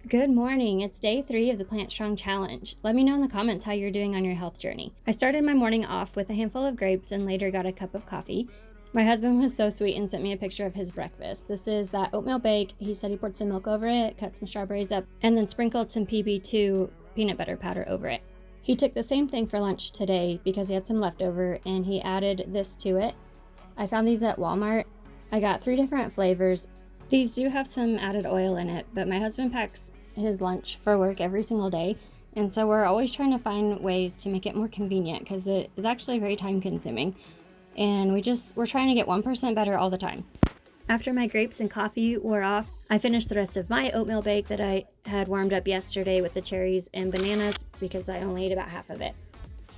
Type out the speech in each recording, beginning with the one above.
Good morning. It's day 3 of the Plantstrong Challenge. Let me know in the comments how you're doing on your health journey. I started my morning off with a handful of grapes and later got a cup of coffee. My husband was so sweet and sent me a picture of his breakfast. This is that oatmeal bake. He said he poured some milk over it, cut some strawberries up, and then sprinkled some PB2 peanut butter powder over it. He took the same thing for lunch today because he had some leftover and he added this to it. I found these at Walmart. I got 3 different flavors. These do have some added oil in it, but my husband packs his lunch for work every single day, and so we're always trying to find ways to make it more convenient because it is actually very time consuming, and we're trying to get 1% better all the time. After my grapes and coffee wore off, I finished the rest of my oatmeal bake that I had warmed up yesterday with the cherries and bananas because I only ate about half of it.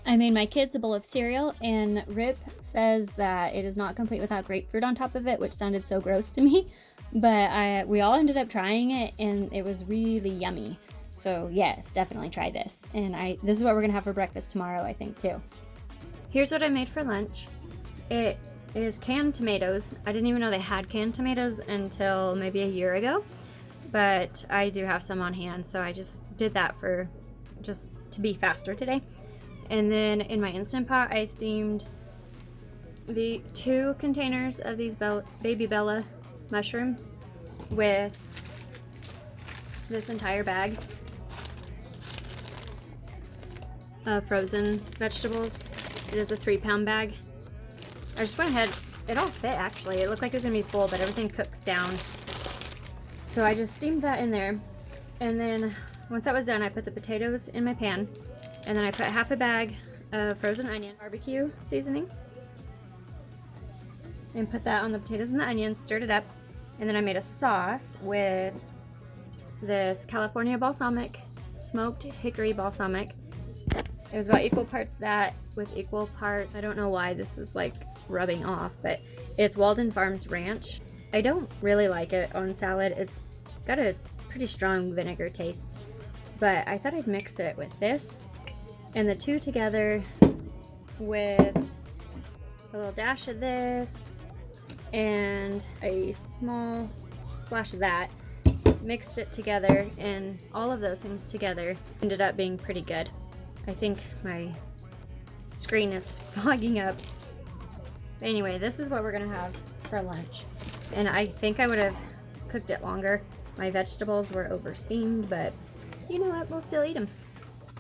I made my kids a bowl of cereal, and Rip says that it is not complete without grapefruit on top of it, which sounded so gross to me. But we all ended up trying it, and it was really yummy. So yes, definitely try this. And this is what we're gonna have for breakfast tomorrow, I think, too. Here's what I made for lunch. It is canned tomatoes. I didn't even know they had canned tomatoes until maybe a year ago, but I do have some on hand, so I just did that just to be faster today. And then in my Instant Pot, I steamed the 2 containers of these Baby Bella mushrooms with this entire bag of frozen vegetables. It is a 3-pound bag. I just went ahead, it all fit actually. It looked like it was gonna be full, but everything cooks down. So I just steamed that in there. And then once that was done, I put the potatoes in my pan. And then I put half a bag of frozen onion barbecue seasoning and put that on the potatoes and the onions, stirred it up. And then I made a sauce with this California balsamic, smoked hickory balsamic. It was about equal parts that with equal parts, I don't know why this is like rubbing off, but it's Walden Farms Ranch. I don't really like it on salad. It's got a pretty strong vinegar taste, but I thought I'd mix it with this and the 2 together with a little dash of this and a small splash of that. Mixed it together, and all of those things together ended up being pretty good. I think my screen is fogging up. But anyway, this is what we're gonna have for lunch. And I think I would have cooked it longer. My vegetables were over steamed, but you know what, we'll still eat them.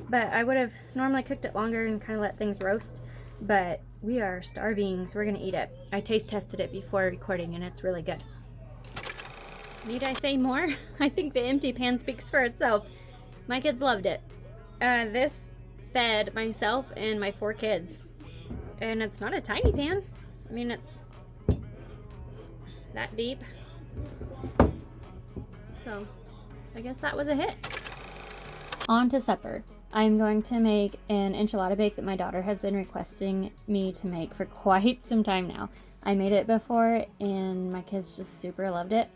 But I would have normally cooked it longer and kind of let things roast, but we are starving, so we're gonna eat it. I taste tested it before recording and it's really good. Need I say more? I think the empty pan speaks for itself. My kids loved it. This fed myself and my 4 kids. And it's not a tiny pan. I mean, it's that deep. So, I guess that was a hit. On to supper. I'm going to make an enchilada bake that my daughter has been requesting me to make for quite some time now. I made it before and my kids just super loved it,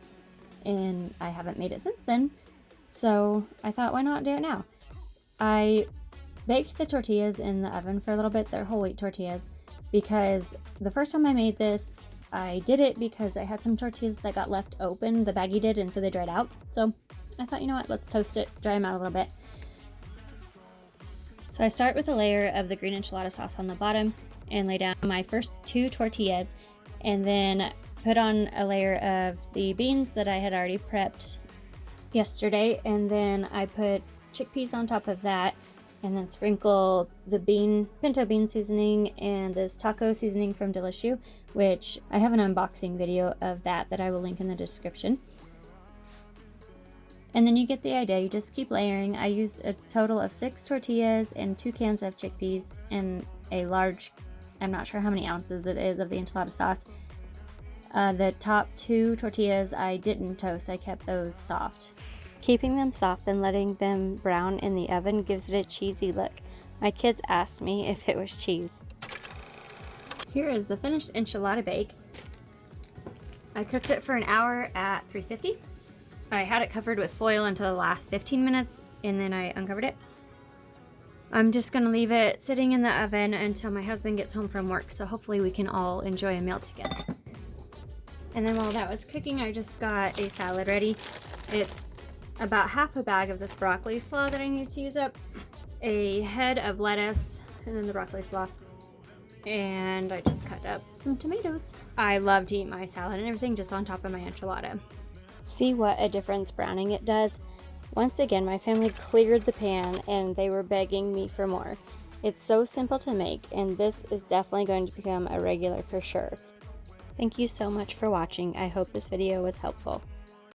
and I haven't made it since then, so I thought, why not do it now? I baked the tortillas in the oven for a little bit. They're whole wheat tortillas, because the first time I made this, I did it because I had some tortillas that got left open, the baggie did, and so they dried out. So I thought, you know what, let's toast it, dry them out a little bit. So I start with a layer of the green enchilada sauce on the bottom and lay down my first 2 tortillas, and then put on a layer of the beans that I had already prepped yesterday, and then I put chickpeas on top of that, and then sprinkle the pinto bean seasoning and this taco seasoning from Deliciou, which I have an unboxing video of that I will link in the description. And then you get the idea, you just keep layering. I used a total of 6 tortillas and 2 cans of chickpeas and a large, I'm not sure how many ounces it is, of the enchilada sauce. The top 2 tortillas I didn't toast, I kept those soft. Keeping them soft and letting them brown in the oven gives it a cheesy look. My kids asked me if it was cheese. Here is the finished enchilada bake. I cooked it for an hour at 350. I had it covered with foil until the last 15 minutes, and then I uncovered it. I'm just gonna leave it sitting in the oven until my husband gets home from work, so hopefully we can all enjoy a meal together. And then while that was cooking, I just got a salad ready. It's about half a bag of this broccoli slaw that I need to use up, a head of lettuce, and then the broccoli slaw. And I just cut up some tomatoes. I love to eat my salad and everything just on top of my enchilada. See what a difference browning it does? Once again, my family cleared the pan and they were begging me for more. It's so simple to make, and this is definitely going to become a regular for sure. Thank you so much for watching. I hope this video was helpful.